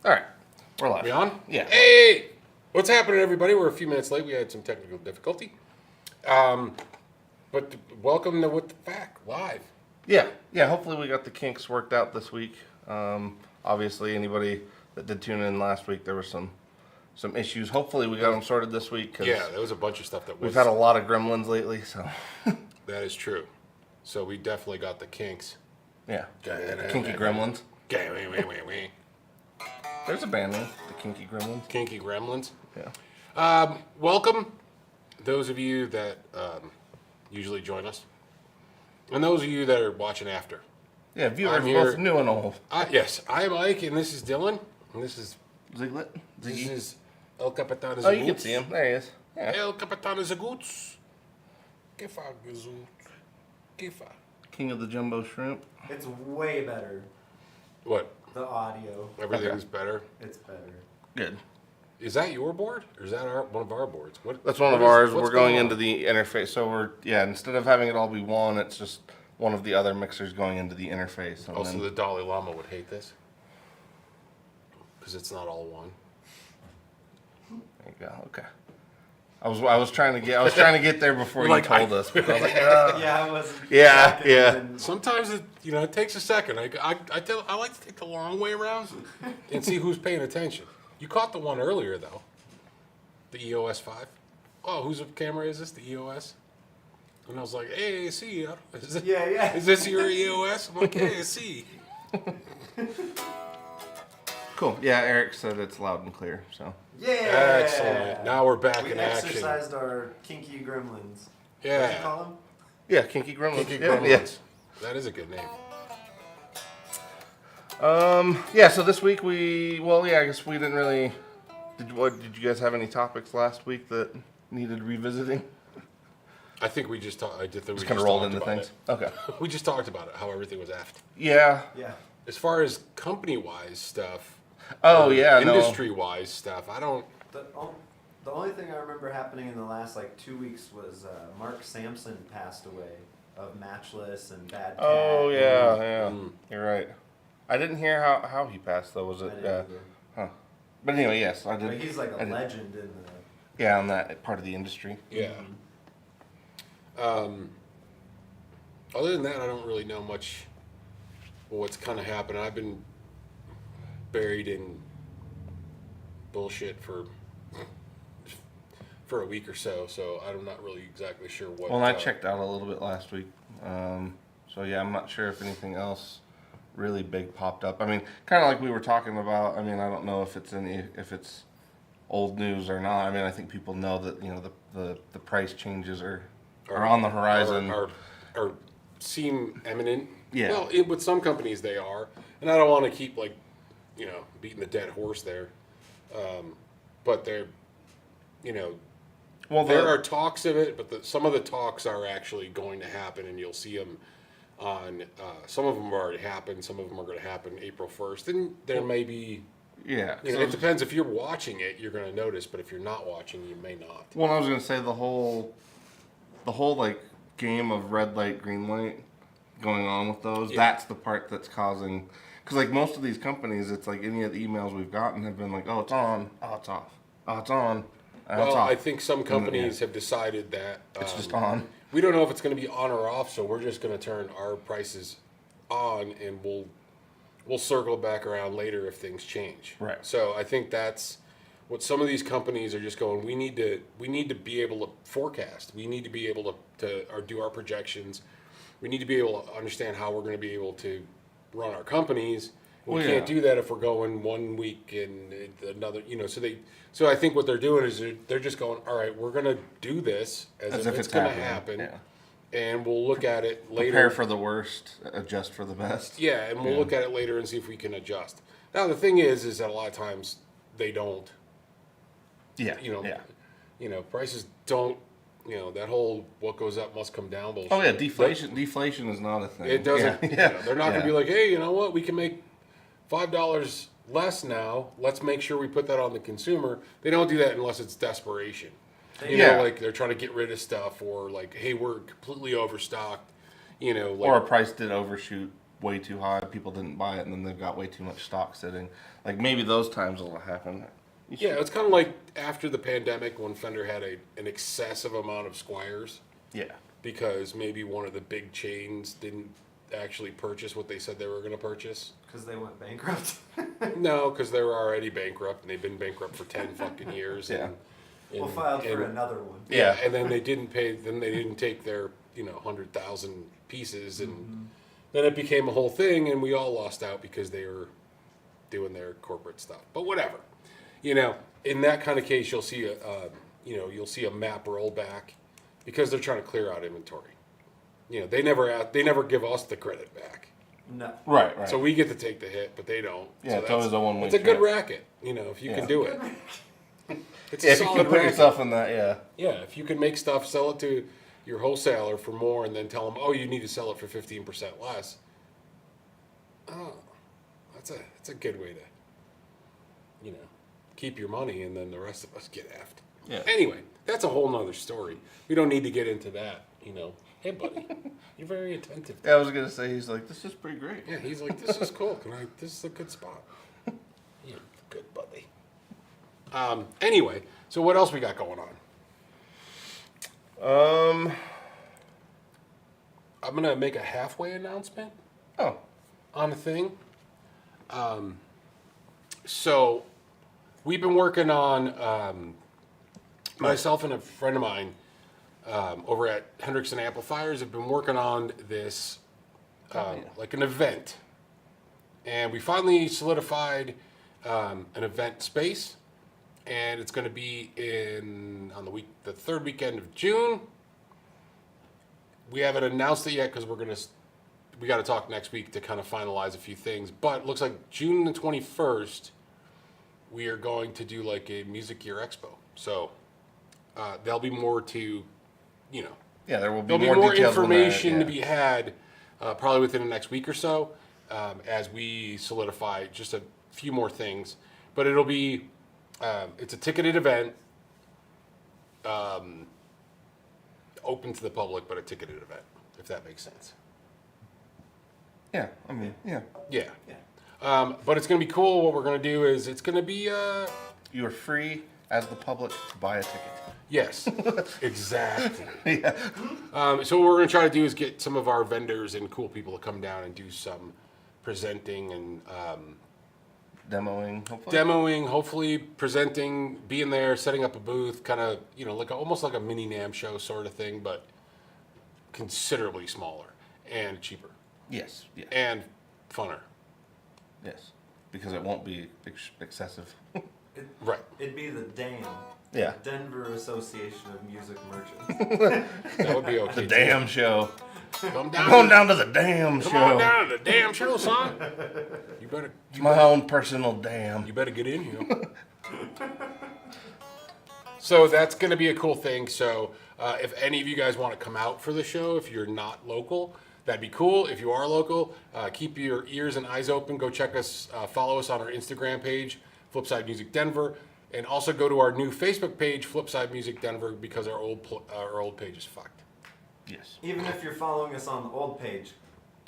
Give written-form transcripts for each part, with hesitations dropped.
All right. We're live. We on? Yeah. Hey! What's happening, everybody? We're a few minutes late. We had some technical difficulty. But welcome to What the Fact live. Yeah. Hopefully we got the kinks worked out this week. Obviously, anybody that did tune in last week, there were some issues. Hopefully we got them sorted this week. Cause Yeah, there was a bunch of stuff that was... we've had a lot of gremlins lately, so. That is true. So we definitely got the kinks. Yeah. Kinky Gremlins. Wait. There's a band name, the Kinky Gremlins. Kinky Gremlins. Yeah. Welcome, those of you that usually join us, and those of you that are watching after. Yeah, viewers I'm here. both new and old. Yes, I am Ike, and this is Dylan, and this is Ziglet? this is El Capitan Zaguts. Oh, you can see him. There he is. Yeah. El Capitan Zaguts. Que fa, Gazut? Que fa? King of the Jumbo Shrimp. It's way better. What? The audio. Everything's better. It's better. Good. Is that your board, or is that one of our boards? That's one of ours. We're going into the interface. So instead of having it all be one, it's just one of the other mixers going into the interface. And Also, the Dalai Lama would hate this because it's not all one. There you go. Okay. I was trying to get there before you told us. But I was like, Yeah, I was. Yeah. Sometimes it takes a second. I like to take the long way around and see who's paying attention. You caught the one earlier though, the EOS 5. Oh, whose camera is this? The EOS. And I was like, hey, see, Yeah. is this your EOS? I'm like, hey, see. Cool. Yeah, Eric said it's loud and clear. So. Yeah. Excellent. Now we're back We in action. exercised our kinky gremlins. What do you Yeah. call them? Yeah, Kinky Gremlins. Kinky Yeah, Gremlins. That is a good name. Yeah. So this week I guess we didn't really. Did you guys have any topics last week that needed revisiting? I think we just talked. Just kind of rolled into things. Okay. We just talked about it, how everything was effed. Yeah. Yeah. As far as company-wise stuff, Oh yeah. No. industry-wise stuff, I don't. The only thing I remember happening in the last 2 weeks was Mark Sampson passed away of Matchless and Bad Cat. Oh yeah. Mm. You're right. I didn't hear how he passed though. Was I it? didn't either. Huh. But anyway, yes, I did. But he's like I a did. legend in the. Yeah, on that part of the industry. Yeah. Other than that, I don't really know much what's kind of happening. I've been buried in bullshit for a week or so I'm not really exactly sure what. Well, and I checked out a little bit last week. So yeah, I'm not sure if anything else really big popped up. I mean, kind of like we were talking about. I mean, I don't know if it's old news or not. I mean, I think people know that the price changes are on the horizon. Or seem imminent. Yeah. Well, with some companies they are, and I don't want to keep beating the dead horse there. But they're, Well, there are talks of it, but some of the talks are actually going to happen, and you'll see them on. Some of them have already happened. Some of them are going to happen April 1st, and there may be. Yeah. It depends. If you're watching it, you're going to notice, but if you're not watching, you may not. Well, I was gonna say the whole game of red light, green light going on with those. Yeah. That's the part that's causing. Because most of these companies, it's like any of the emails we've gotten have been like, oh, it's on, oh, it's off, oh, it's on, it's Well, off. I think some companies have decided that It's just on. We don't know if it's going to be on or off, so we're just going to turn our prices on, and we'll circle back around later if things change. Right. So I think that's what some of these companies are just going. We need to be able to forecast. We need to be able to do our projections. We need to be able to understand how we're going to be able to run our companies. We can't do that if we're going 1 week and another. So I think what they're doing is they're just going, all right, we're going to do this as if it's going to happen, and we'll look at it later. Prepare for the worst, adjust for the best. Yeah, and we'll look at it later and see if we can adjust. Now the thing is that a lot of times they don't. Yeah. Prices don't. That whole what goes up must come down bullshit. Oh yeah, deflation is not a thing. It doesn't. They're not going to be like, hey, you know what? We can make $5 less now. Let's make sure we put that on the consumer. They don't do that unless it's desperation. Like they're trying to get rid of stuff, or like, hey, we're completely overstocked. Or a price did overshoot way too high, people didn't buy it, and then they've got way too much stock sitting. Like maybe those times will happen. Yeah, it's kind of like after the pandemic when Fender had an excessive amount of Squires Yeah. because maybe one of the big chains didn't actually purchase what they said they were going to purchase. Because they went bankrupt. No, because they were already bankrupt and they've been bankrupt for 10 fucking years. Yeah. We'll file for another one. Yeah, and then they didn't pay. Then they didn't take their 100,000 pieces, and then it became a whole thing, and we all lost out because they were doing their corporate stuff. But whatever, in that kind of case, you'll see a map roll back because they're trying to clear out inventory. They never give us the credit back. No. Right. So we get to take the hit, but they don't. Yeah, so it's always a one-way It's a good trip. racket, if you can do it. It's Yeah, a if you solid can put racket. yourself in that, yeah. Yeah, if you can make stuff, sell it to your wholesaler for more, and then tell them, oh, you need to sell it for 15% less. Oh, that's a good way to, keep your money, and then the rest of us get effed. Yeah. Anyway, that's a whole nother story. We don't need to get into that. Hey, buddy, you're very attentive. Yeah, I was gonna say he's like, this is pretty great. Yeah, he's like, this is cool. This is a good spot. You're good, buddy. Anyway, so what else we got going on? I'm gonna make a halfway announcement Oh, on a thing. So we've been working on myself and a friend of mine over at Hendrickson Amplifiers have been working on this like an event, and we finally solidified an event space, and it's going to be on the third weekend of June. We haven't announced it yet because we got to talk next week to kind of finalize a few things. But it looks like June the 21st, we are going to do like a Music Year Expo. So there'll be more to, yeah, there will be there'll be more more details on that, information to yeah. be had probably within the next week or so as we solidify just a few more things. But it'll be, it's a ticketed event, open to the public, but a ticketed event, if that makes sense. Yeah, I mean, yeah. Yeah. Yeah. But it's going to be cool. What we're going to do is it's going to be, You are free as the public to buy a ticket. yes, exactly. Yeah. So what we're going to try to do is get some of our vendors and cool people to come down and do some presenting and Demoing, hopefully. demoing, hopefully presenting, being there, setting up a booth, kind of, like almost like a mini NAMM show sort of thing, but considerably smaller and cheaper Yes, yes, and funner. yes. Because it won't be excessive. Right. It'd be the DAM. Yeah. Denver Association of Music Merchants. That would be okay. The too. damn show. Come Going down. down to the damn Come show. on down to the damn show, son. You better. It's my own personal damn. You better get in here. So that's going to be a cool thing. So if any of you guys want to come out for the show, if you're not local, that'd be cool. If you are local, keep your ears and eyes open. Go check us, follow us on our Instagram page, Flipside Music Denver, and also go to our new Facebook page, Flipside Music Denver, because our old page is fucked. Yes. Even if you're following us on the old page,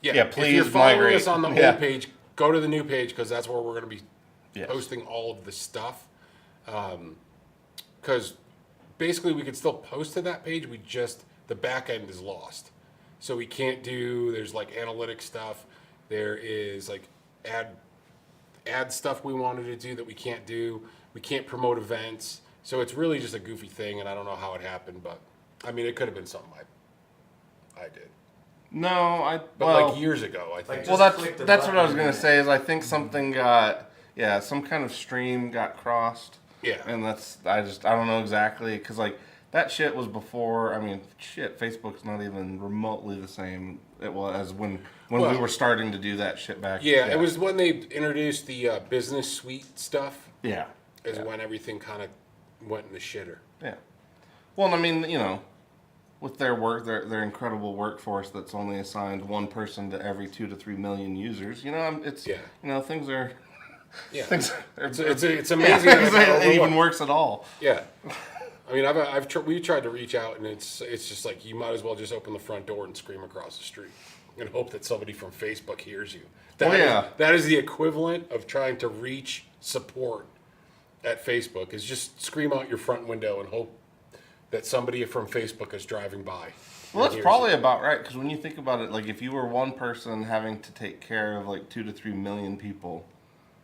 Yeah, If you're please following migrate. us on the Yeah. old page, go to the new page because that's where we're going to be Yes. posting all of the stuff. Because basically we could still post to that page, the back end is lost. So we can't there's like analytic stuff, there is like ad stuff we wanted to do that we can't do, we can't promote events. So it's really just a goofy thing, and I don't know how it happened, but I mean, it could have been something I did. No, But well, like years ago, I think. just well, that's clicked a that's what I was button gonna and- say. Is I think something got some kind of stream got crossed. Yeah. And I don't know exactly because like that shit was before. I mean, shit, Facebook's not even remotely the same it was as when we Well, were starting to do that shit back. Yeah, it was when they introduced the business suite stuff. Yeah. Is when everything kind of went in the shitter. Yeah. Well, I mean, with their work, their incredible workforce that's only assigned one person to every 2 to 3 million users. It's Yeah. things are. Yeah, Things are, it's amazing that it even works at all. Yeah, I mean, we tried to reach out, and it's just like you might as well just open the front door and scream across the street. and hope that somebody from Facebook hears you. Yeah. That is the equivalent of trying to reach support at Facebook, is just scream out your front window and hope that somebody from Facebook is driving by. Well, that's hears probably you. about right, because when you think about it, like if you were one person having to take care of like 2 to 3 million people,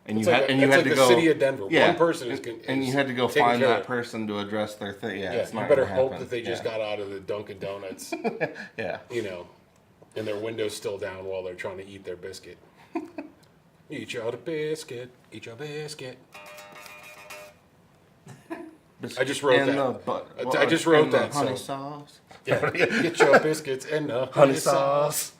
and It's you like, had, and you it's had like to the go, city of Denver. yeah, One person and you had to go taking find care that of- person to address their thing. Yeah, Yeah, it's you not better gonna hope happen. that they just Yeah. got out of the Dunkin' Donuts, Yeah. you know, and their window's still down while they're trying to eat their biscuit. Eat your biscuit. Eat your biscuit. I just wrote And that. the I just wrote and the that, honey so- sauce. Yeah. Get your biscuits and the honey sauce.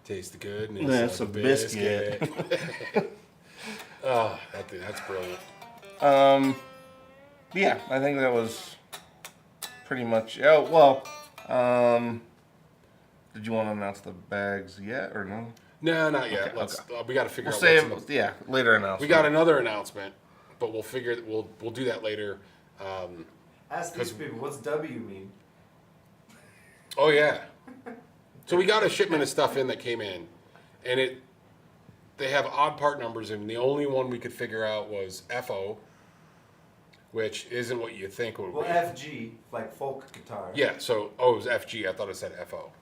Tastes the goodness That's of a the biscuit. biscuit. Oh, that's brilliant. Yeah, I think that was pretty much. Oh well. Did you want to announce the bags yet or no? No, not yet. Okay, We got to figure We'll out save. what's in the, Yeah, later announcement. we got another announcement, but we'll do that later. Ask these people, what's W mean? Oh yeah. So we got a shipment of stuff in that came in, and they have odd part numbers, and the only one we could figure out was FO, which isn't what you think would Well, be. FG, like folk guitar. Yeah. So it was FG. I thought it said FO,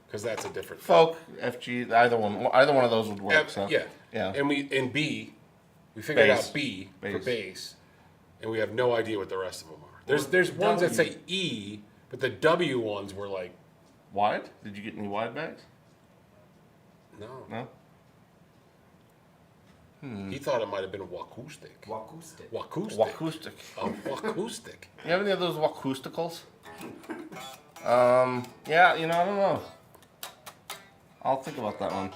because that's a different. folk, FG, either one of those would work. So Yeah. yeah. And B, we figured Bass. out B for Bass. bass, and we have no idea what the rest of them are. There's Well, ones that W. say E, but the W ones were like, Wide? Did you get any wide bags? no. No. He thought it might have been a wacoustic. Wacoustic. Wacoustic. Wacoustic. A wacoustic. You have any of those wacousticals? Yeah, I don't know. I'll think about that one.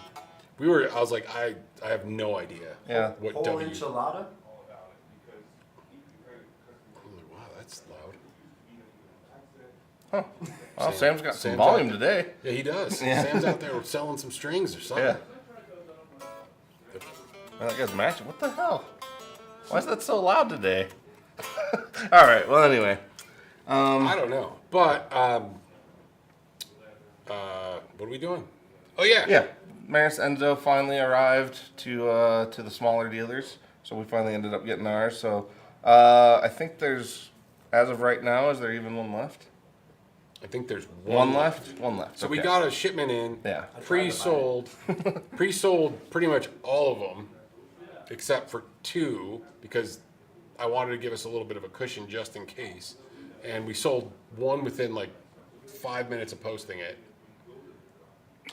I was like, I have no idea. Yeah. What Whole W. enchilada? I'm like, wow, that's loud. Huh. Well, Sam's got some Sam's volume out today. Yeah, he does. Yeah. Sam's out there selling some strings or something. Yeah. Well, that guy's matching. What the hell? Why is that so loud today? All right. Well, anyway. I don't know, but what are we doing? Oh yeah. Yeah. Meris Enzo finally arrived to the smaller dealers, so we finally ended up getting ours. So I think there's, as of right now, is there even one left? I think there's One left. One left. So we okay. got a shipment in. Yeah. Pre-sold. Pre-sold pretty much all of them, except for 2, because I wanted to give us a little bit of a cushion just in case. And we sold one within like 5 minutes of posting it.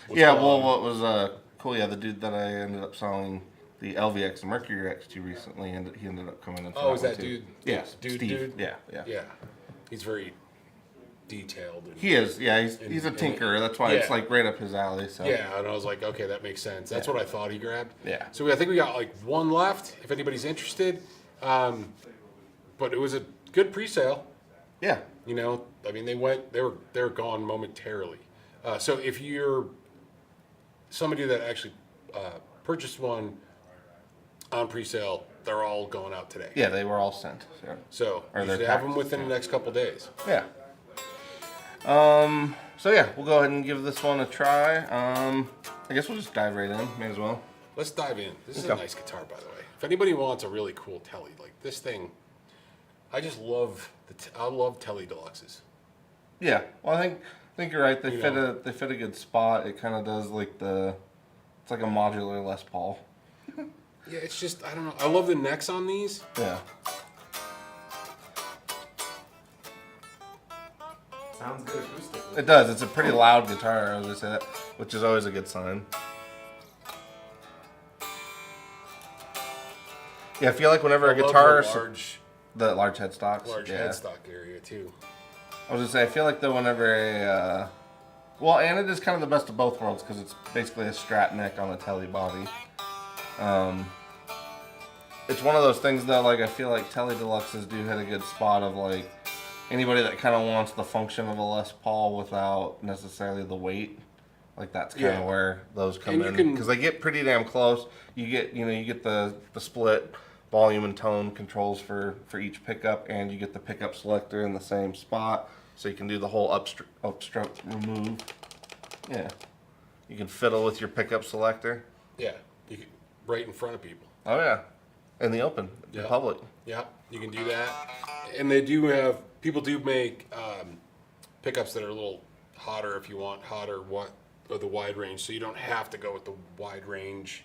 Was Yeah, gone. well, what was cool? Yeah, the dude that I ended up selling the LVX and Mercury X to recently, and he ended up coming in. For Oh, is one that too. dude? Yeah, Dude, Steve. dude? Yeah, yeah, Yeah, he's very detailed. And, He is. Yeah, he's a and- tinkerer. That's why it's yeah. like right up his alley. So Yeah, and I was like, okay, that makes sense. That's Yeah. what I thought he grabbed. Yeah. So I think we got like one left, if anybody's interested. But it was a good pre-sale. yeah, You know, I mean, they were gone momentarily. So if you're somebody that actually purchased one on pre-sale, they're all going out today. yeah, they were all sent. So Or you they're should have them packed, within the next couple days. Yeah. So yeah, we'll go ahead and give this one a try. I guess we'll just dive right in. May as well. Let's dive in. This is a Okay. nice guitar, by the way. If anybody wants a really cool Telly, like this thing, I just love I love Telly Deluxes. Yeah. Well, I think you're right. They You fit know. they fit a good spot. It kind of does like it's like a modular Les Paul. Yeah, it's just, I don't know. I love the necks on these. Yeah. Sounds good acoustically. It does. It's a pretty loud guitar. I was gonna say that, which is always a good sign. Yeah, I feel like whenever a I love guitar, the large headstocks. large yeah. headstock area too. I was gonna say, I feel like though whenever well, and it is kind of the best of both worlds because it's basically a Strat neck on a Telly body. It's one of those things though, like I feel like Telly Deluxes do hit a good spot of like anybody that kind of wants the function of a Les Paul without necessarily the weight. Like that's kind of Yeah. where those come And you in can- because they get pretty damn close. You get the split volume and tone controls for each pickup, and you get the pickup selector in the same spot. So you can do the whole upstroke remove. Yeah. You can fiddle with your pickup selector. Yeah, you can, right in front of people. Oh yeah, in the open, in Yeah. public. Yeah, you can do that. And they do have, people do make pickups that are a little hotter if you want hotter or the wide range, so you don't have to go with the wide range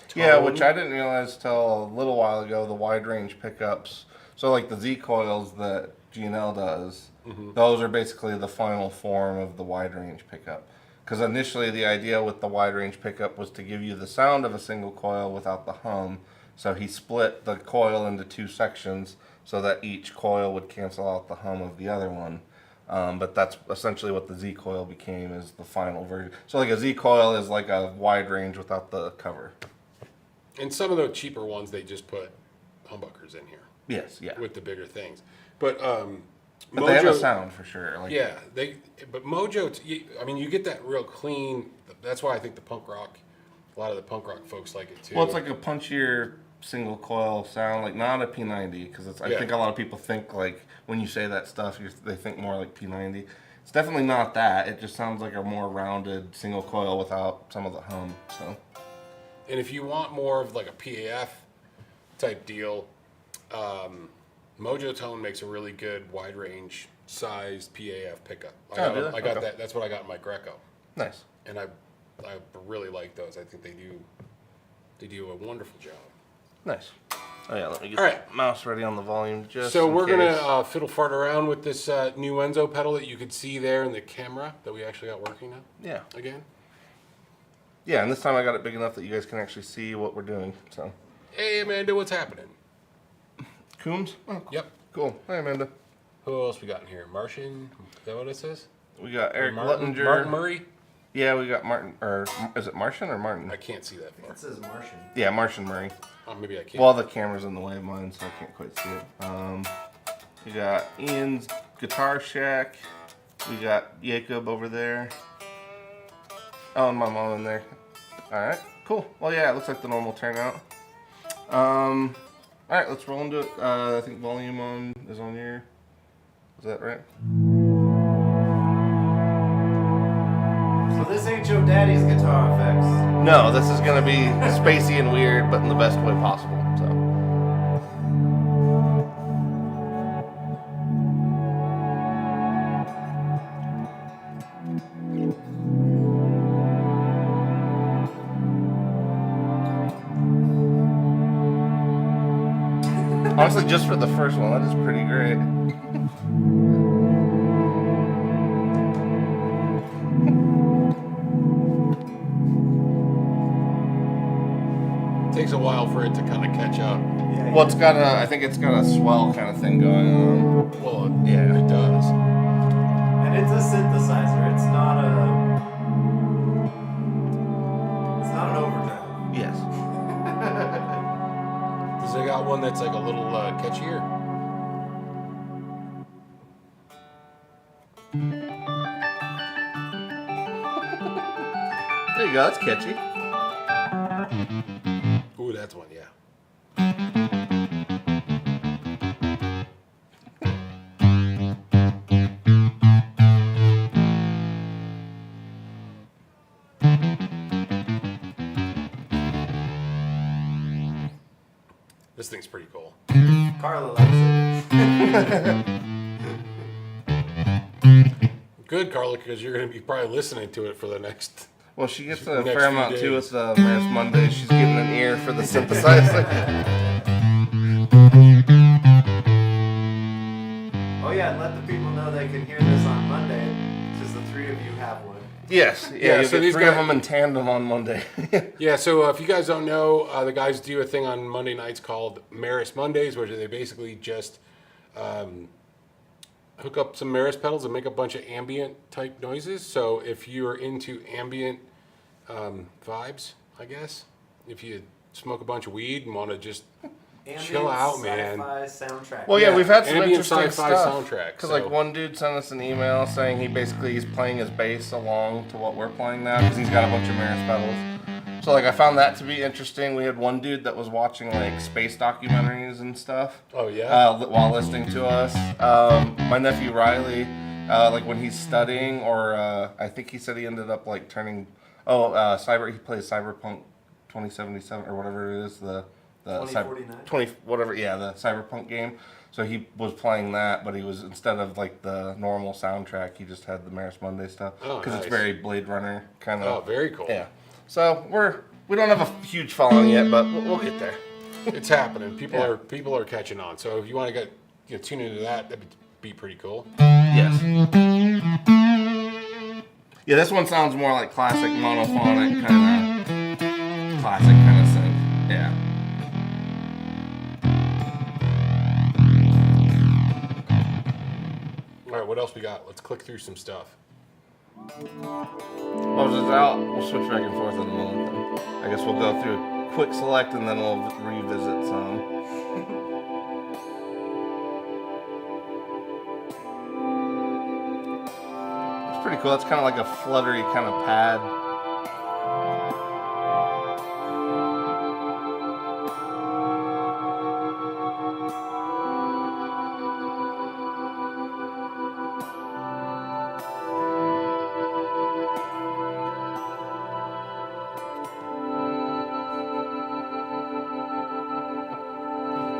tone. Yeah, which I didn't realize till a little while ago. The wide range pickups, so like the Z coils that G&L does, those are basically the final form of the wide range pickup. Because initially the idea with the wide range pickup was to give you the sound of a single coil without the hum. So he split the coil into 2 sections so that each coil would cancel out the hum of the other one. But that's essentially what the Z coil became, is the final version. So like a Z coil is like a wide range without the cover. And some of the cheaper ones, they just put humbuckers in here Yes, yeah. with the bigger things. But But they have a sound for sure. Like, yeah, but Mojo, I mean, you get that real clean. That's why I think a lot of the punk rock folks like it too. Well, it's like a punchier single coil sound, like not a P90, because I think a lot of people think like when you say that stuff, they think more like P90. It's definitely not that. It just sounds like a more rounded single coil without some of the hum. So. And if you want more of like a PAF type deal, Mojo Tone makes a really good wide range sized PAF pickup. I got that. That's what I got in my Greco. Nice. And I really like those. I think they do a wonderful job. Nice. Oh yeah, let me get All right. the mouse ready on the volume just So in we're case. gonna fiddle fart around with this new Enzo pedal that you could see there in the camera that we actually got working now. Yeah. Again. Yeah, and this time I got it big enough that you guys can actually see what we're doing. So. Hey Amanda, what's happening? Coombs? Oh, Yep. cool. Hey Amanda. Who else we got in here? Martian? Is that what it says? We got Eric Martin Luttinger. Murray? Yeah, we got Martin, or is it Martian or Martin? I can't see that far. It says Martian. Yeah, Martian Murray. Oh, maybe I can't. Well, the camera's in the way of mine, so I can't quite see it. We got Ian's Guitar Shack. We got Jacob over there. Oh, and my mom in there. Alright, cool. Well, yeah, it looks like the normal turnout. Alright, let's roll into it. I think volume is on your... Is that right? So this ain't your daddy's guitar effects. No, this is going to be spacey and weird, but in the best way possible. So. Honestly, just for the first one, that is pretty great. Takes a while for it to kind of catch up. Yeah, Well, it's got I think it's got a swell kind of thing going on. Well, Yeah. it does. and it's a synthesizer. It's not an overdrive. Yes. Because they got one that's like a little catchier. There you go, that's catchy. Ooh, that's one, yeah. This thing's pretty cool. Carla likes it. Good, Carla, because you're going to be probably listening to it for the next... Well, she gets a Next fair few amount too days. with Meris Monday. She's getting an ear for the synthesizer. Oh yeah, and let the people know they can hear this on Monday, since the 3 of you have one. Yes, Yeah, yeah. You so get these 3 of guys- them in tandem on Monday. Yeah, so if you guys don't know, the guys do a thing on Monday nights called Meris Mondays, where they basically just hook up some Meris pedals and make a bunch of ambient type noises. So if you're into ambient vibes, I guess, if you smoke a bunch of weed and want to just chill out, man. Sci-fi soundtrack. Well, yeah, we've had some ambient interesting sci-fi stuff. soundtrack. Because so- like one dude sent us an email saying he's playing his bass along to what we're playing now because he's got a bunch of Meris pedals. So like I found that to be interesting. We had one dude that was watching like space documentaries and stuff. Oh yeah. While listening to us. My nephew Riley like when he's studying, or I think he said he ended up like turning. He plays Cyberpunk 2077 or whatever it is, the 2049? 20 whatever, yeah, the Cyberpunk game. So he was playing that, but he was, instead of like the normal soundtrack, he just had the Meris Monday stuff because it's nice. very Blade Runner kind of. Oh, very cool. Yeah. So we don't have a huge following yet, but we'll get there. It's happening. Yeah. People are catching on. So if you want to tune into that, that'd be pretty cool. Yes. Yeah, this one sounds more like classic monophonic kind of synth. Yeah. All right, what else we got? Let's click through some stuff. Well, we'll switch back and forth in a moment. Then. I guess we'll go through a quick select and then we'll revisit some. It's pretty cool. It's kind of like a fluttery kind of pad.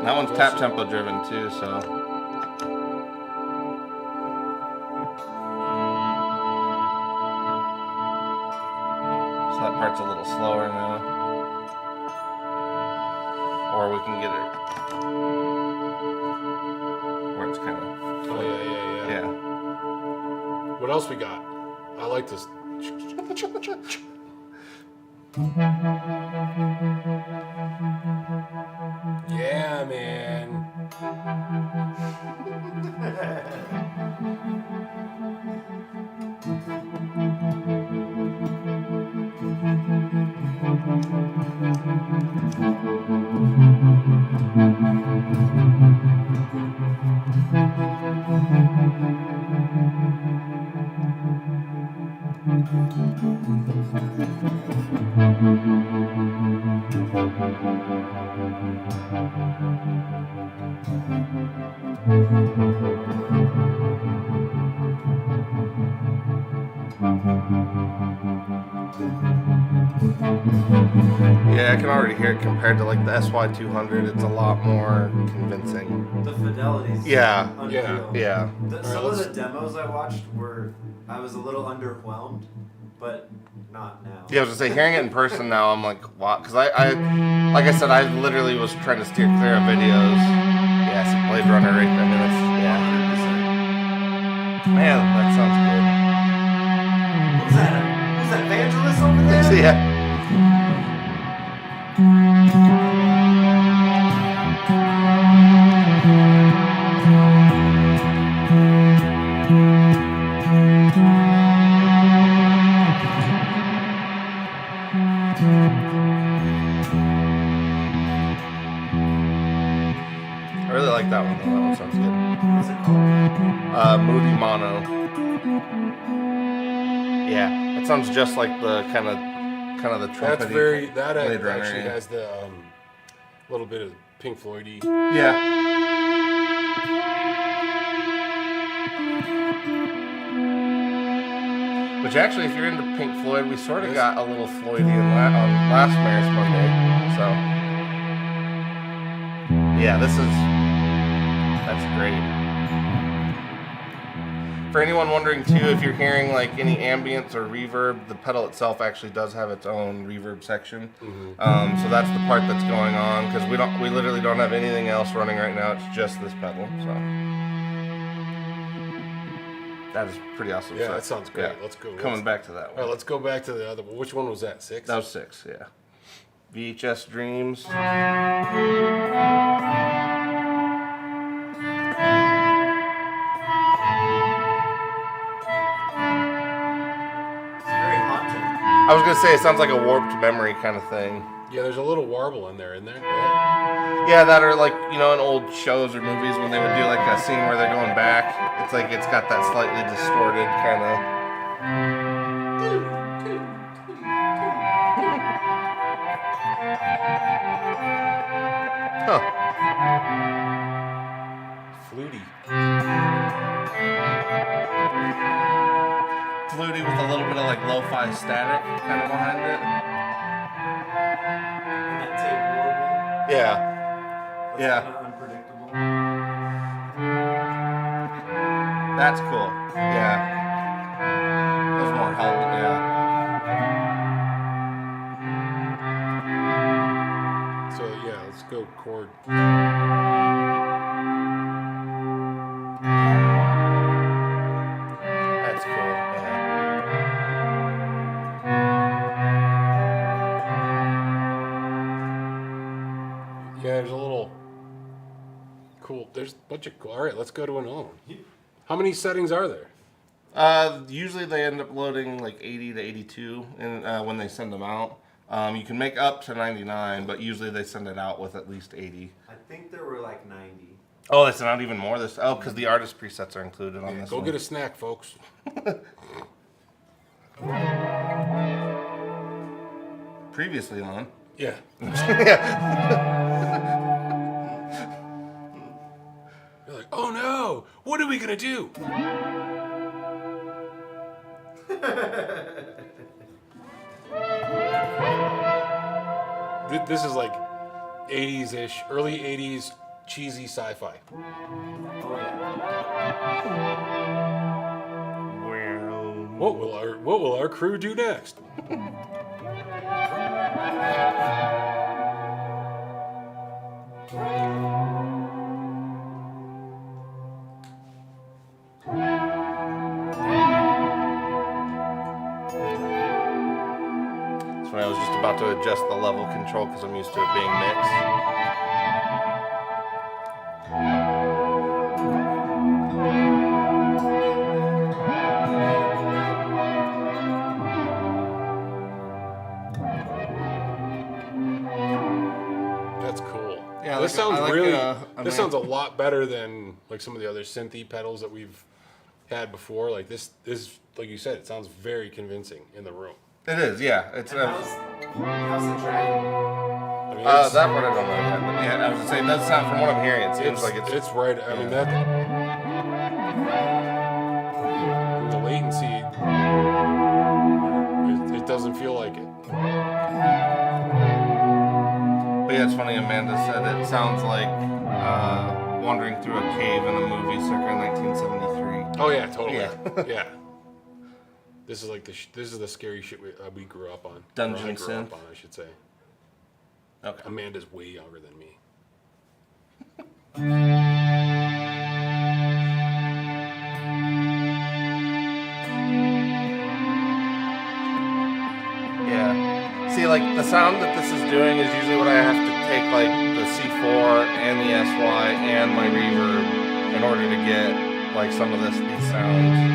That one's tap tempo driven too, so. So that part's a little slower now. Or we can get it where it's kind of. Oh, yeah. Yeah. What else we got? I like this. Yeah, man. Yeah, I can already hear it compared to like the SY200. It's a lot more convincing. The fidelity's Yeah. unreal. Yeah. Some of the demos I watched I was a little underwhelmed, but not now. Yeah, I was gonna say, hearing it in person now, I'm like, wow, because like I said, I literally was trying to steer clear of videos. Yeah, see Blade Runner right there. I mean, that's, yeah. 100%. Man, that sounds Who's that? Who's that evangelist over there? good. Yeah. I really like that one though. That one sounds good. What's it called? Moody Mono. Yeah, that sounds just like the kind of the trumpety. That's very. That Blade Runner, actually yeah. has the little bit of Pink Floyd-y. Yeah. Which actually, if you're into Pink Floyd, we sort of got a little Floydian on last Meris Monday. So, yeah, that's great. For anyone wondering too, if you're hearing like any ambience or reverb, the pedal itself actually does have its own reverb section. Mm-hmm. So that's the part that's going on because we literally don't have anything else running right now. It's just this pedal. So that is pretty awesome. Yeah, So, that sounds great. yeah. Let's go. Coming back to that All one. right, let's go back to the other one. Which one was that? 6? That was 6. Yeah. VHS Dreams. It's very haunting. I was gonna say it sounds like a warped memory kind of thing. Yeah, there's a little warble in there, isn't there? Right? Yeah, that are like, in old shows or movies when they would do like a scene where they're going back. It's like it's got that slightly distorted kind of. Huh. Fluty. like lo-fi static kind of behind it. And that tape warble. Yeah. That's Yeah. kind of unpredictable. That's cool. Yeah. Those more held. Yeah. So yeah, let's go chord. That's cool. Yeah. Yeah, there's a little cool. There's a bunch of cool. All right, let's go to another one. How many settings are there? Usually they end up loading like 80 to 82 when they send them out. You can make up to 99, but usually they send it out with at least 80. I think there were like 90. Oh, that's not even more. Because the artist presets are included on this Go one. get a snack, folks. Previously on. Yeah. You're like, oh no, what are we gonna do? This is like 80s-ish, early 80s cheesy sci-fi. Oh yeah. What will our crew do next? That's when I was just about to adjust the level control because I'm used to it being mixed. That's cool. Yeah, this I sounds like, really. I this mean- sounds a lot better than like some of the other synthy pedals that we've had before. Like this, like you said, it sounds very convincing in the room. It is, yeah. It's And how's the tracking? I mean, that part I don't know yet, but yeah, I was gonna say it does sound from what I'm hearing. It seems like it's right. I mean that the latency. It doesn't feel like it. But yeah, it's funny. Amanda said it sounds like wandering through a cave in a movie circa 1973. Oh yeah, totally. Yeah. Yeah. This is like this is the scary shit we grew up on. Dungeon Or I grew synth. up on, I should say. Okay. Amanda's way younger than me. Yeah. See, like the sound that this is doing is usually what I have to take, like the C4 and the SY and my reverb in order to get like some of these sounds.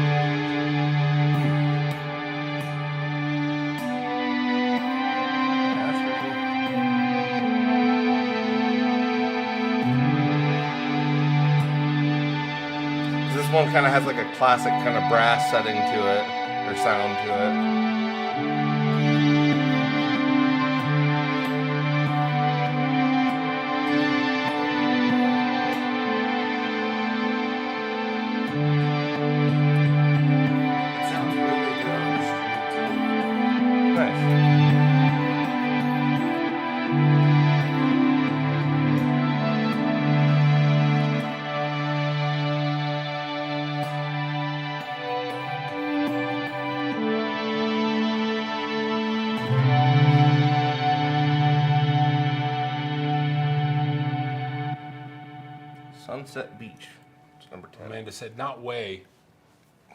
This one kind of has like a classic kind of brass setting to it, or sound to it. It sounds really good on the street too. Nice. Sunset Beach. It's number 10. Amanda said not way.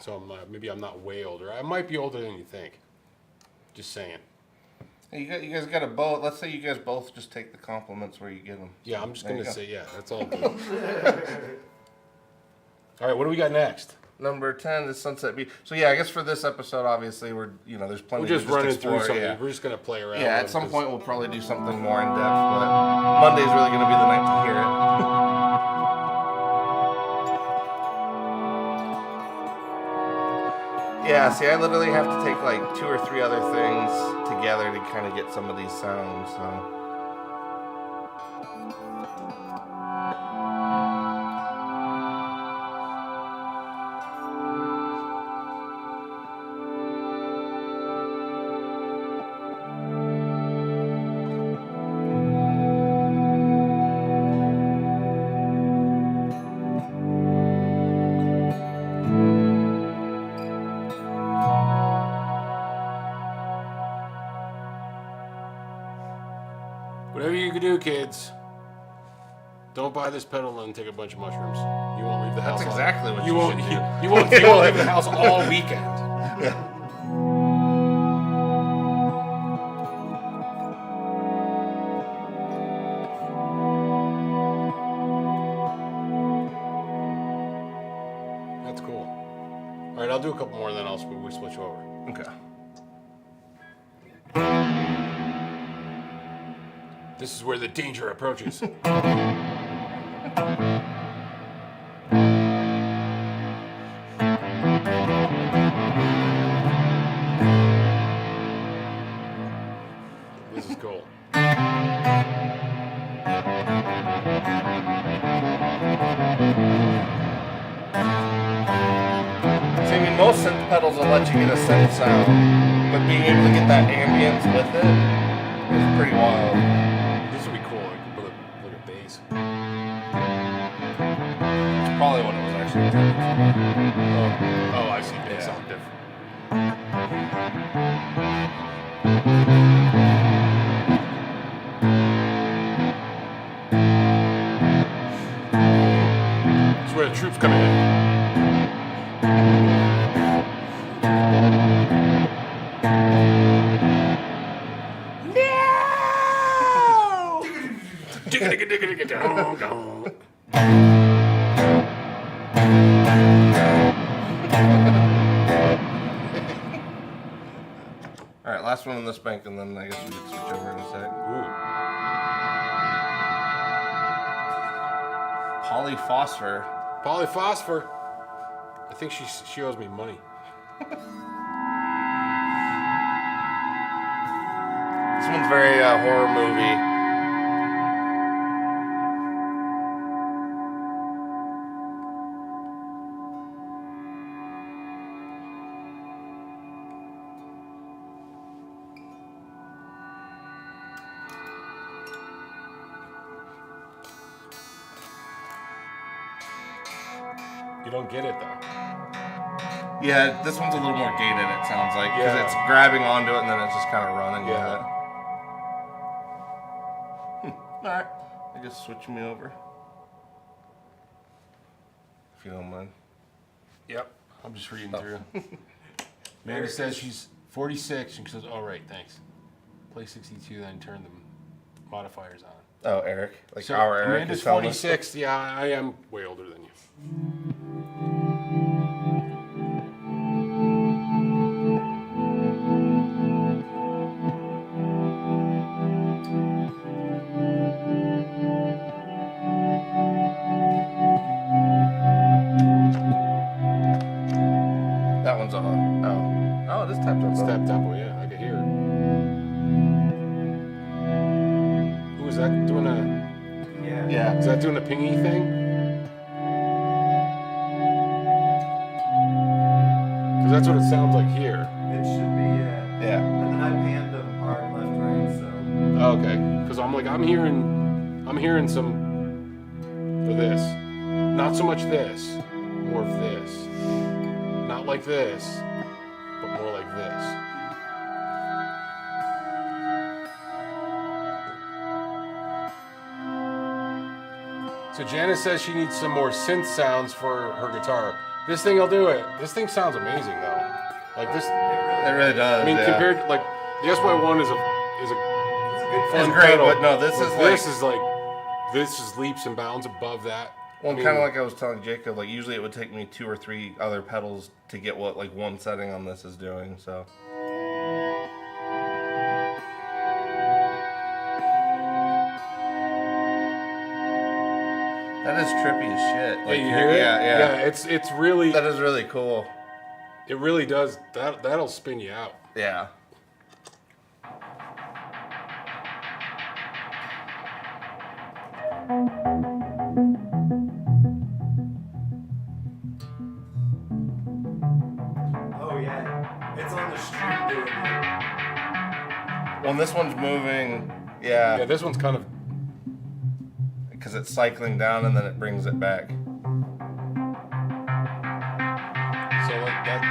So maybe I'm not way older. I might be older than you think. Just saying. Hey, you guys got a both. Let's say you guys both just take the compliments where you get them. Yeah, I'm just There gonna you go. say yeah. That's all good. All right, what do we got next? Number 10 is Sunset Beach. So yeah, I guess for this episode, obviously, there's plenty We're just to running explore, through something. Yeah. We're just gonna play around. Yeah, with at some this. point we'll probably do something more in depth, but Monday's really going to be the night to hear it. Yeah, see, I literally have to take like 2 or 3 other things together to kind of get some of these sounds, so. do, kids. Don't buy this pedal and take a bunch of mushrooms. You won't leave the house. That's exactly what you won't. should do. You won't leave the house all weekend. That's cool. All right, I'll do a couple more, and then we'll switch over. Okay. This is where the danger approaches. This is cool. See, I mean, most synth pedals will let you get a synth sound, but being able to get that ambience with it is pretty wild. This would be cool, like a bass. It's probably what it was actually intended for. Oh, I see. Bass Yeah. sound different. This is where the troops come in. All right, last one in this bank, and then I guess we could switch over in a sec. Polyphosphor. Polyphosphor. I think she owes me money. This one's very horror movie. You don't get it though. Yeah, this one's a little more gated, it sounds like, because Yeah. it's grabbing onto it and then it's just kind of running with Yeah. it. Alright, I guess switch me over. If you don't mind. Yep. I'm just reading through. Mary says she's 46 and she says, "Oh right, thanks." Play 62, then turn the modifiers on. Oh, Eric. Like So our Eric Amanda's is telling us. 46. Yeah, I am way older than you. That one's on. Oh, it is tapped on. Step tempo, yeah, I can hear it. Who is that doing a? Yeah. Yeah. Is that doing a pingy thing? Because that's what it sounds like here. It should be, yeah. Yeah. And then I panned them hard left, right, so. Oh, okay. Because I'm like, I'm hearing some for this. Not so much this, more of this. Not like this, but more like this. So Janice says she needs some more synth sounds for her guitar. This thing will do it. This thing sounds amazing though. Like this. It really does. I mean, yeah. compared to, like the SY1 is a It's a good It's fun great, pedal, but no, this is like. this is leaps and bounds above that. Well, I mean, kind of like I was telling Jacob, like usually it would take me 2 or 3 other pedals to get what like one setting on this is doing. So that is trippy as shit. Yeah, Like, you hear it? Yeah. It's really That is really cool. it really does that'll spin you out. Yeah. Oh, yeah. It's on the street doing it. When this one's moving, Yeah, yeah, this one's kind of because it's cycling down and then it brings it back. so like that.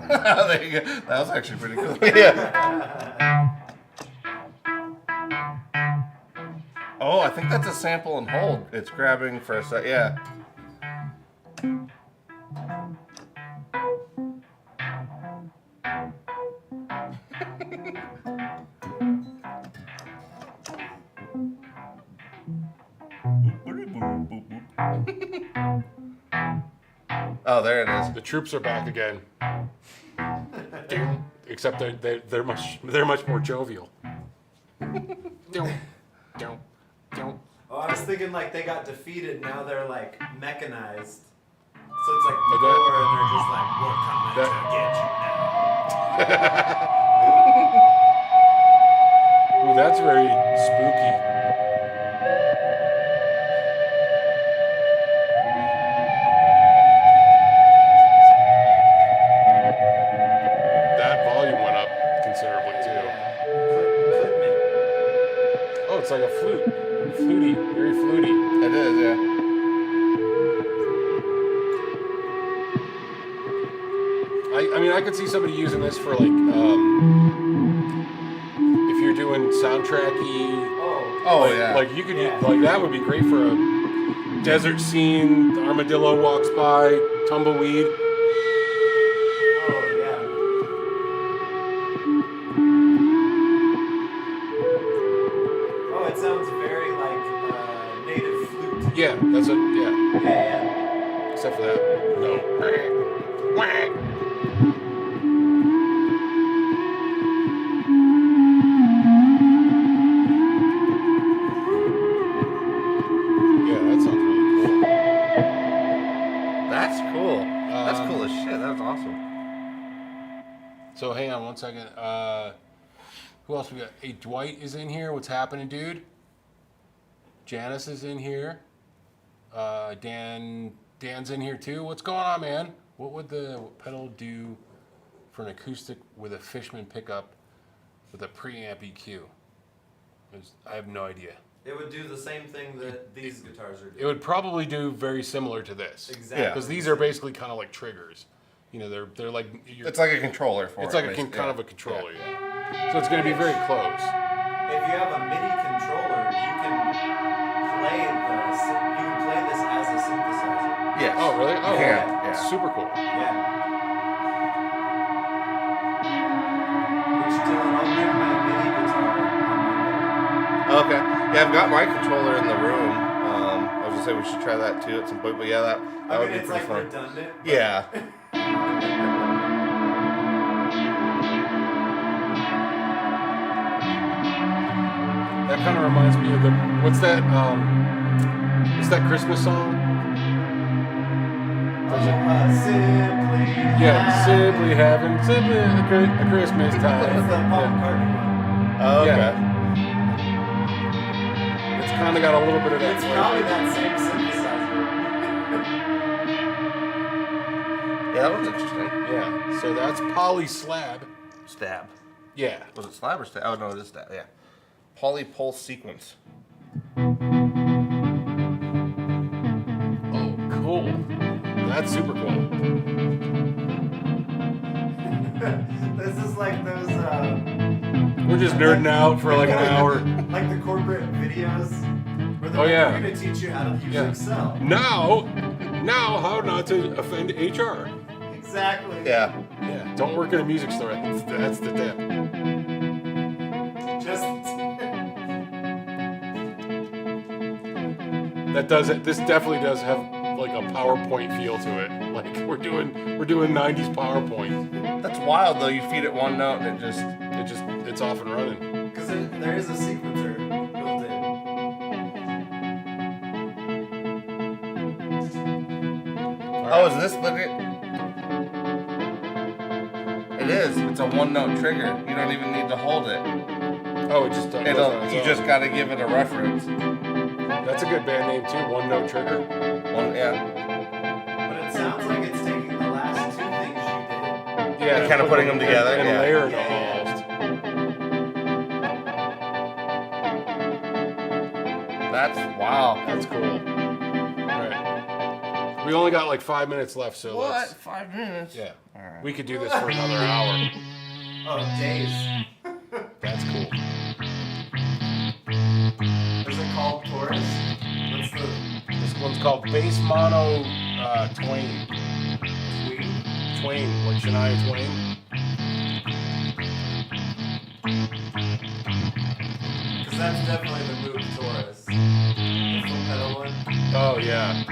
There you go. That was actually pretty cool. Yeah. Oh, I think that's a sample and hold. It's grabbing for a sec. Yeah. Oh, there it is. The troops are back again. Except they're much more jovial. Oh, I was thinking like they got defeated. Now they're like mechanized. So it's like Like war, that? and they're just like, we're coming That- to get you now. Ooh, that's very spooky. That volume went up considerably too. Shipment. Oh, it's like a flute. Fluty, very fluty. It is, yeah. I mean, I could see somebody using this for like, if you're doing soundtracky. Oh, yeah. Like you could, Yeah. like that would be great for a desert scene. The armadillo walks by, tumbleweed. Oh yeah. Oh, it sounds very like native flute. Yeah, that's a yeah. Yeah. Except for that, no. Yeah, that sounds really cool. That's cool. That's cool as shit. That's awesome. So hang on one second. Who else we got? Hey, Dwight is in here. What's happening, dude? Janice is in here. Dan's in here too. What's going on, man? What would the pedal do for an acoustic with a Fishman pickup with a preamp EQ? I have no idea. It would do the same thing that these guitars are doing. It would probably do very similar to this. Exactly. Because these are basically kind of like triggers. You know, they're like It's like a controller for it's it. like a basically. kind of a controller, yeah. So it's going to be very close. If you have a MIDI controller, you can play this as a synthesizer. Yes. Oh, really? Oh, Yeah, wow. yeah. Super cool. Yeah. Which Dylan, I'll bring my MIDI guitar on Okay. Yeah, I've got my controller in the room. I was gonna say we should try that too at some point, but yeah, that I would mean, be it's pretty like fun. redundant. but- Yeah. That kind of reminds me of what's that Christmas song? Simply. Yeah, simply a Christmas time. That's the Paul Yeah. McCartney one. Oh, okay. Yeah. It's kind of got a little bit of that It's flavor. probably that same synthesizer. Yeah, that was interesting. Yeah, so that's poly slab. Stab. Yeah. Was it slab or stab? Oh no, it is stab. Yeah. Poly pulse sequence. Oh, cool. That's super cool. This is like those, We're just nerding out for like an hour. like the corporate videos where they're Oh, like, yeah. we're going to teach you how to use Yeah. Excel. Now how not to offend HR. Exactly. Yeah. Yeah, don't work in a music store. That's the tip. Just That does it. This definitely does have like a PowerPoint feel to it. Like we're doing 90s PowerPoint. That's wild though. You feed it one note and It's off and running. because there is a sequencer built in. Oh, is this legit? It is. It's a one note trigger. You don't even need to hold it. Oh, it just does. You just got to give it a reference. That's a good band name too. One Note Trigger. Yeah. But it sounds like it's taking the last two things you did. Yeah, And kinda putting them together, and yeah. layering Yeah. almost. That's wow. That's cool. All right. We only got like 5 minutes left, so What? let's. 5 minutes? Yeah. All right. We could do this for another hour. Oh, days. That's cool. Is it called Taurus? What's the This one's called Bass Mono Twain. tweet? Twain, like Shania Twain. Because that's definitely the move Taurus. The full pedal one. Oh yeah.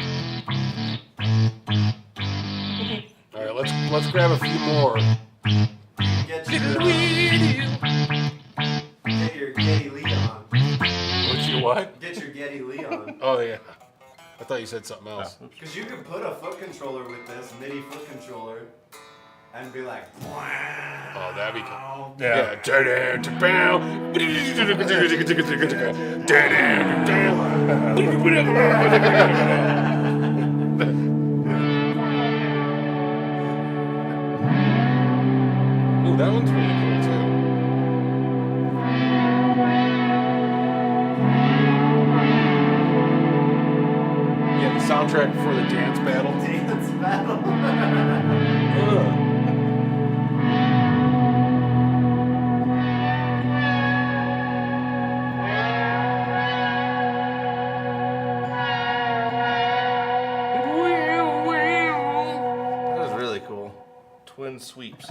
All right, let's grab a few more. Get your Getty Lee on. What's your what? Get your Getty Lee on. Oh yeah. I thought you said something else. Because you could put a foot controller with this, MIDI foot controller, and be like, Oh, that'd be cool. Yeah. Ooh, that one's really cool too. Yeah, the soundtrack for the dance battle. dance battle. That was really cool. Twin sweeps.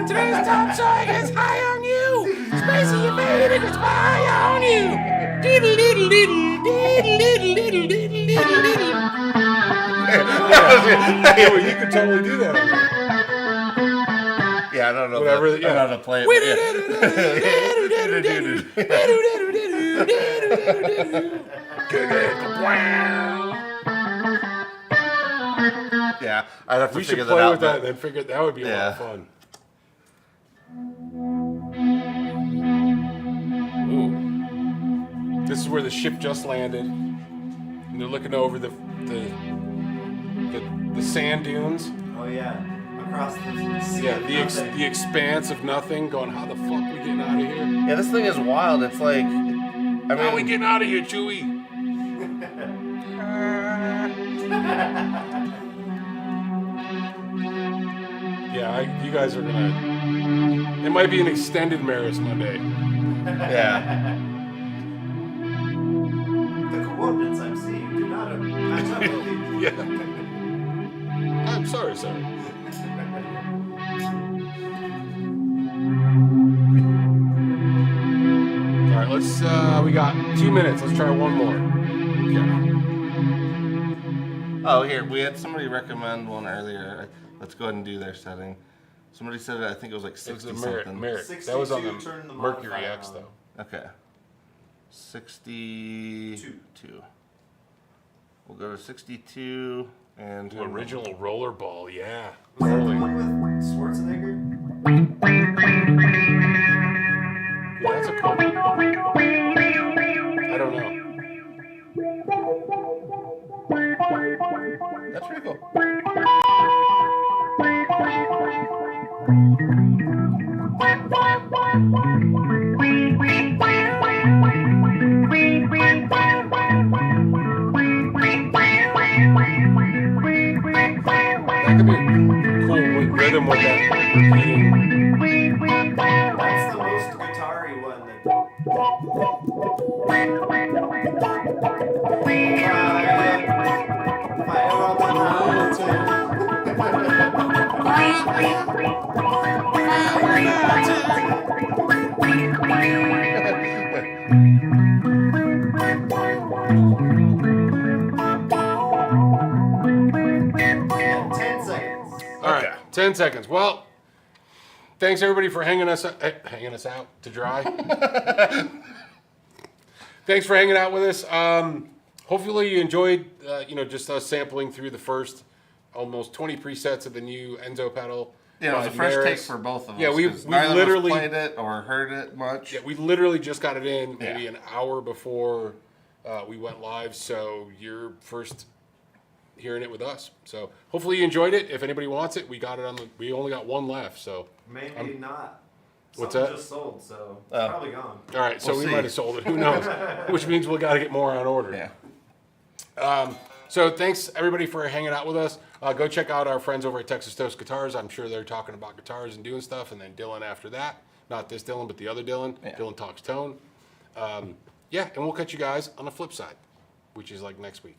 Today's top song is high on you. Spacey, you made it, it's high on you. Diddle diddle diddle diddle diddle diddle diddle diddle diddle. Yeah, well, you could totally do that. Yeah, I don't know. Whatever, I don't know how to play it. but yeah, I'd have to We should figure that play out. with that but- and then figure that would be a lot of fun. Ooh. This is where the ship just landed. And they're looking over the sand dunes. Oh yeah, across the sea. Yeah, of the nothing. expanse of nothing. Going, how the fuck we getting out of here? Yeah, this thing is wild. It's like, I How we mean, getting out of here, Chewie? Yeah, you guys are gonna. It might be an extended Meris Monday. yeah. The coordinates I'm seeing do not match up with these. Yeah. I'm sorry, sir. All right, let's. We got 2 minutes. Let's try one more. Okay. Oh, here, we had somebody recommend one earlier. Let's go ahead and do their setting. Somebody said I think it was like It was 60 the something. Merit. That was on 62, turn the the Mercury modifier X, on. though. Okay. 62. We'll go to 62 and Ooh, original rollerball, yeah. Was that the Rolling. one with Schwarzenegger? Yeah, that's a cool one. I don't know. That's pretty cool. That could be a cool rhythm with that repeating. That's the most guitar-y one. Fire on the mountain. 10 seconds. All right, 10 seconds. Well, thanks everybody for hanging us out to dry. Thanks for hanging out with us. Hopefully you enjoyed, just us sampling through the first almost 20 presets of the new Enzo pedal. Yeah, it was by a fresh Meris. take for both of us. Yeah, we 'cause neither of us literally played it or heard it much. Yeah, we literally just got it in maybe Yeah. an hour before we went live, so you're first hearing it with us. So hopefully you enjoyed it. If anybody wants it, we only got one left. So Maybe not. What's Something that? just sold, so it's Oh. probably gone. All right, so We'll we see. might have sold it. Who knows? Which means we got to get more on order. Yeah. So thanks everybody for hanging out with us. Go check out our friends over at Texas Toast Guitars. I'm sure they're talking about guitars and doing stuff. And then Dylan after that. Not this Dylan, but the other Dylan. Yeah. Dylan Talks Tone. Yeah, and we'll catch you guys on the flip side, which is like next week.